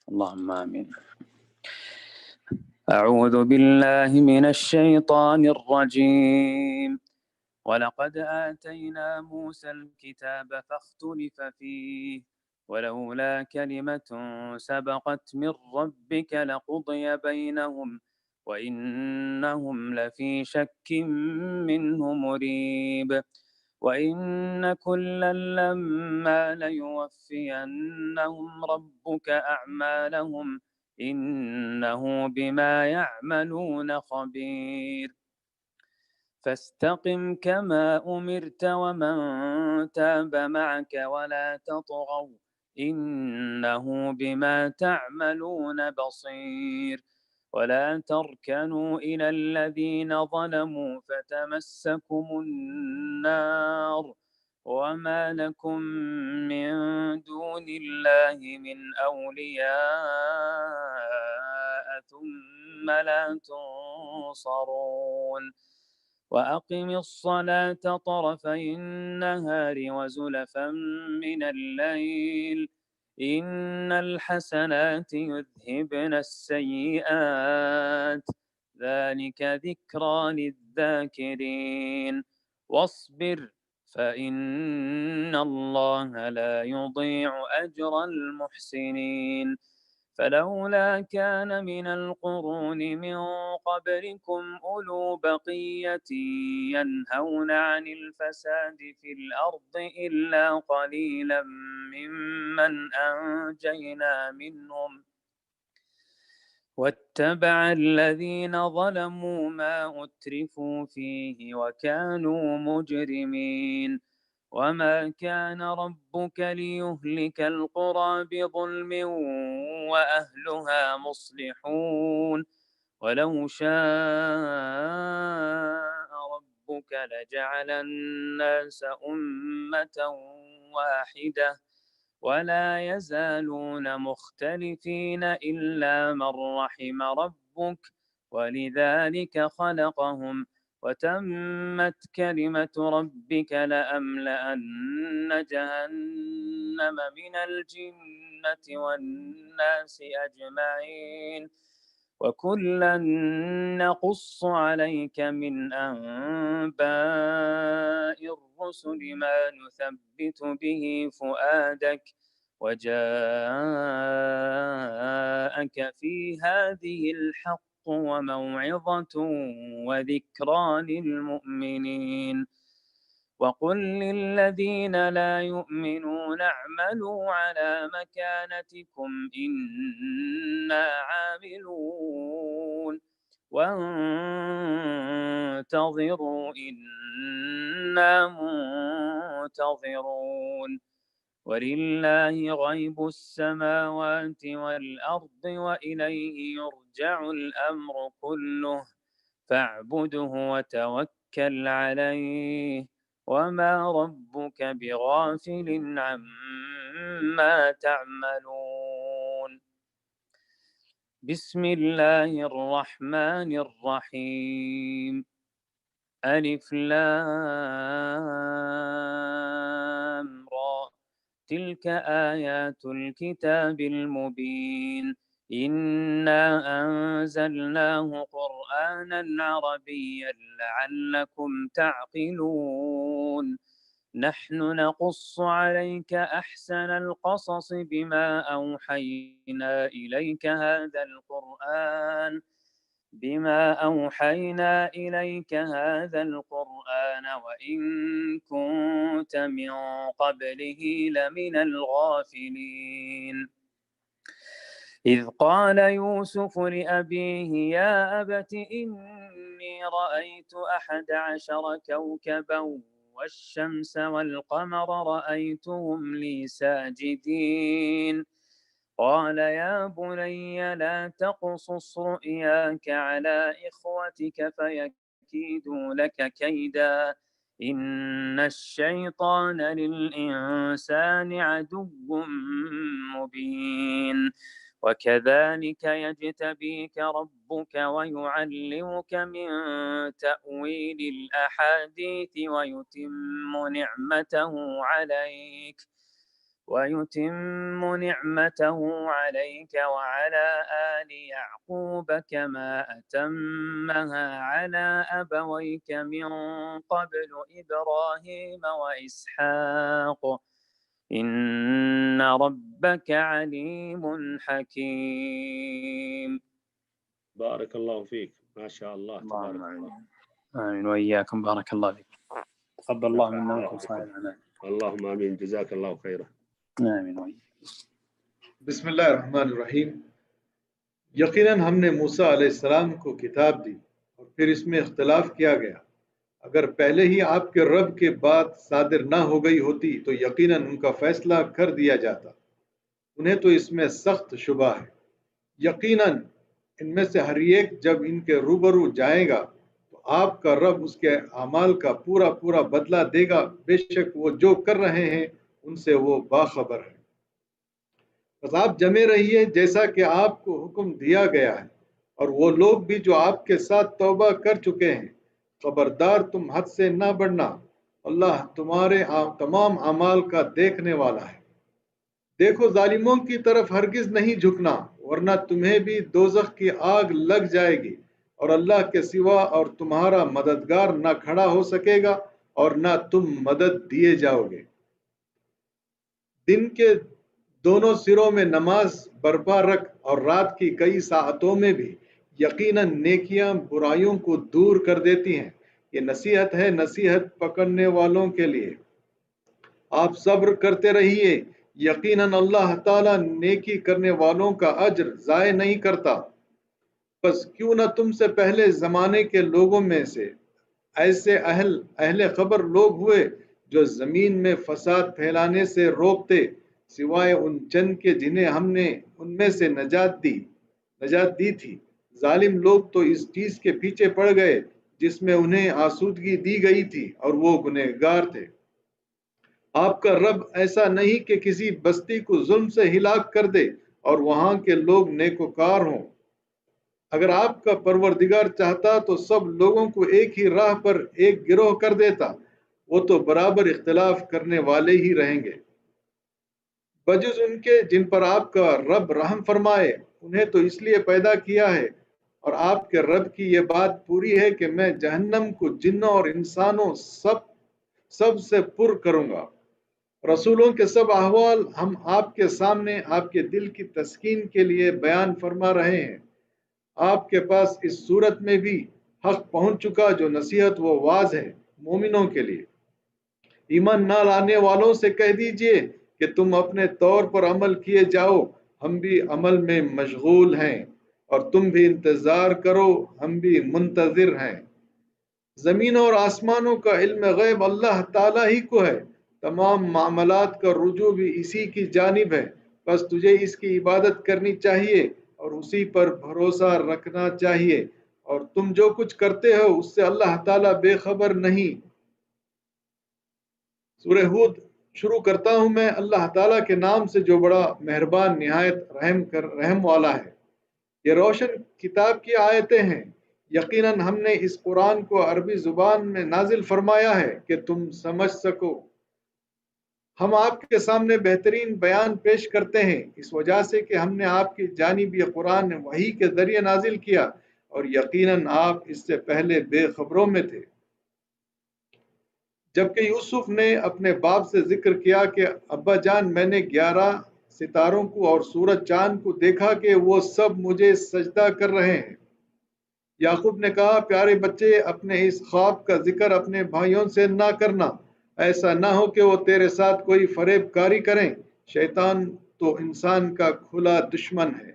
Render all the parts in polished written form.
اللهم آمين. أعوذ بالله من الشيطان الرجيم. ولقد آتينا موسى الكتاب فاختلف فيه ولولا كلمة سبقت من ربك لقضي بينهم وإنهم لفي شك منه مريب. وإن كلا لما ليوفينهم ربك أعمالهم إنه بما يعملون خبير. فاستقم كما أمرت ومن تاب معك ولا تطغوا إنه بما تعملون بصير. ولا تركنوا إلى الذين ظلموا فتمسكم النار وما لكم من دون الله من أولياء ثم لا تنصرون. وأقم الصلاة طرفي النهار وزلفا من الليل إن الحسنات يذهبن السيئات ذلك ذكرى للذاكرين. واصبر فإن الله لا يضيع أجر المحسنين. فلولا كان من القرون من قبلكم أولو بقية ينهون عن الفساد في الأرض إلا قليلا ممن أنجينا منهم واتبع الذين ظلموا ما أترفوا فيه وكانوا مجرمين. وما كان ربك ليهلك القرى بظلم وأهلها مصلحون. ولو شاء ربك لجعل الناس أمة واحدة ولا يزالون مختلفين إلا من رحم ربك ولذلك خلقهم وتمت كلمة ربك لأملأن جهنم من الجنة والناس أجمعين. وكلا نقص عليك من أنباء الرسل ما نثبت به فؤادك وجاءك في هذه الحق وموعظة وذكرى للمؤمنين. وقل للذين لا يؤمنون اعملوا على مكانتكم إنا عاملون وانتظروا إنا منتظرون. ولله غيب السماوات والأرض وإليه يرجع الأمر كله فاعبده وتوكل عليه وما ربك بغافل عما تعملون. بسم الله الرحمن الرحيم. ألف لام را تلك آيات الكتاب المبين إنا أنزلناه قرآنا عربيا لعلكم تعقلون. نحن نقص عليك أحسن القصص بما أوحينا إليك هذا القرآن وإن كنت من قبله لمن الغافلين. إذ قال يوسف لأبيه يا أبت إني رأيت 11 كوكبا والشمس والقمر رأيتهم لي ساجدين. قال يا بني لا تقصص رؤياك على إخوتك فيكيدوا لك كيدا إن الشيطان للإنسان عدو مبين. وكذلك يجتبيك ربك ويعلمك من تأويل الأحاديث ويتم نعمته عليك ويتم نعمته عليك وعلى آل يعقوب كما أتمها على أبويك من قبل إبراهيم وإسحاق إن ربك عليم حكيم. بارك الله فيك، ما شاء الله، تبارك اللهم الله. آمين وإياكم، بارك الله فيك، تقبل الله منا ومنكم صالح الأعمال. اللهم آمين، جزاك الله خيرا. آمين وإياكم. بسم اللہ الرحمن الرحیم۔ یقیناً ہم نے موسیٰ علیہ السلام کو کتاب دی اور پھر اس میں اختلاف کیا گیا۔ اگر پہلے ہی آپ کے رب کے بات صادر نہ ہو گئی ہوتی تو یقیناً ان کا فیصلہ کر دیا جاتا، انہیں تو اس میں سخت شبہ ہے۔ یقیناً ان میں سے ہر ایک جب ان کے روبرو جائے گا تو آپ کا رب اس کے اعمال کا پورا پورا بدلہ دے گا، بے شک وہ جو کر رہے ہیں ان سے وہ باخبر ہے۔ بس آپ جمے رہیے جیسا کہ آپ کو حکم دیا گیا ہے، اور وہ لوگ بھی جو آپ کے ساتھ توبہ کر چکے ہیں، خبردار تم حد سے نہ بڑھنا، اللہ تمہارے تمام اعمال کا دیکھنے والا ہے۔ دیکھو ظالموں کی طرف ہرگز نہیں جھکنا، ورنہ تمہیں بھی دوزخ کی آگ لگ جائے گی، اور اللہ کے سوا اور تمہارا مددگار نہ کھڑا ہو سکے گا اور نہ تم مدد دیے جاؤ گے۔ دن کے دونوں سروں میں نماز برپا رکھ، اور رات کی کئی ساعتوں میں بھی، یقیناً نیکیاں برائیوں کو دور کر دیتی ہیں۔ یہ نصیحت ہے نصیحت پکڑنے والوں کے لیے۔ آپ صبر کرتے رہیے، یقیناً اللہ تعالیٰ نیکی کرنے والوں کا اجر ضائع نہیں کرتا۔ بس کیوں نہ تم سے پہلے زمانے کے لوگوں میں سے ایسے اہل خبر لوگ ہوئے جو زمین میں فساد پھیلانے سے روکتے، سوائے ان چند کے جنہیں ہم نے ان میں سے نجات دی تھی۔ ظالم لوگ تو اس چیز کے پیچھے پڑ گئے جس میں انہیں آسودگی دی گئی تھی، اور وہ گنہگار تھے۔ آپ کا رب ایسا نہیں کہ کسی بستی کو ظلم سے ہلاک کر دے اور وہاں کے لوگ نیکوکار ہوں۔ اگر آپ کا پروردگار چاہتا تو سب لوگوں کو ایک ہی راہ پر ایک گروہ کر دیتا، وہ تو برابر اختلاف کرنے والے ہی رہیں گے۔ بجز ان کے جن پر آپ کا رب رحم فرمائے، انہیں تو اس لیے پیدا کیا ہے، اور آپ کے رب کی یہ بات پوری ہے کہ میں جہنم کو جنوں اور انسانوں سب سے پر کروں گا۔ رسولوں کے سب احوال ہم آپ کے سامنے آپ کے دل کی تسکین کے لیے بیان فرما رہے ہیں۔ آپ کے پاس اس صورت میں بھی حق پہنچ چکا جو نصیحت و واعظ ہے مومنوں کے لیے۔ ایمان نہ لانے والوں سے کہہ دیجئے کہ تم اپنے طور پر عمل کیے جاؤ، ہم بھی عمل میں مشغول ہیں، اور تم بھی انتظار کرو، ہم بھی منتظر ہیں۔ زمین اور آسمانوں کا علم غیب اللہ تعالیٰ ہی کو ہے، تمام معاملات کا رجوع بھی اسی کی جانب ہے، بس تجھے اس کی عبادت کرنی چاہیے اور اسی پر بھروسہ رکھنا چاہیے، اور تم جو کچھ کرتے ہو اس سے اللہ تعالیٰ بے خبر نہیں۔ سورہ ہود شروع کرتا ہوں میں اللہ تعالیٰ کے نام سے جو بڑا مہربان نہایت رحم والا ہے۔ یہ روشن کتاب کی آیتیں ہیں۔ یقیناً ہم نے اس قرآن کو عربی زبان میں نازل فرمایا ہے کہ تم سمجھ سکو۔ ہم آپ کے سامنے بہترین بیان پیش کرتے ہیں اس وجہ سے کہ ہم نے آپ کی جانب یہ قرآن وحی کے ذریعے نازل کیا، اور یقیناً آپ اس سے پہلے بے خبروں میں تھے۔ جبکہ یوسف نے اپنے باپ سے ذکر کیا کہ ابا جان، میں نے 11 ستاروں کو اور سورج چاند کو دیکھا کہ وہ سب مجھے سجدہ کر رہے ہیں۔ یعقوب نے کہا، پیارے بچے، اپنے اس خواب کا ذکر اپنے بھائیوں سے نہ کرنا، ایسا نہ ہو کہ وہ تیرے ساتھ کوئی فریب کاری کریں، شیطان تو انسان کا کھلا دشمن ہے۔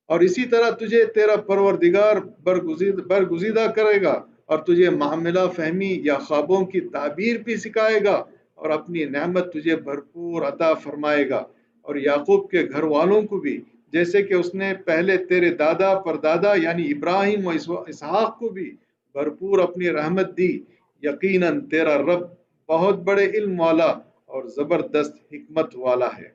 اور اسی طرح تجھے تیرا پروردگار برگزیدہ کرے گا، اور تجھے معاملہ فہمی یا خوابوں کی تعبیر بھی سکھائے گا، اور اپنی نعمت تجھے بھرپور عطا فرمائے گا، اور یعقوب کے گھر والوں کو بھی، جیسے کہ اس نے پہلے تیرے دادا پردادا یعنی ابراہیم و اسحاق کو بھی بھرپور اپنی رحمت دی۔ یقیناً تیرا رب بہت بڑے علم والا اور زبردست حکمت والا ہے۔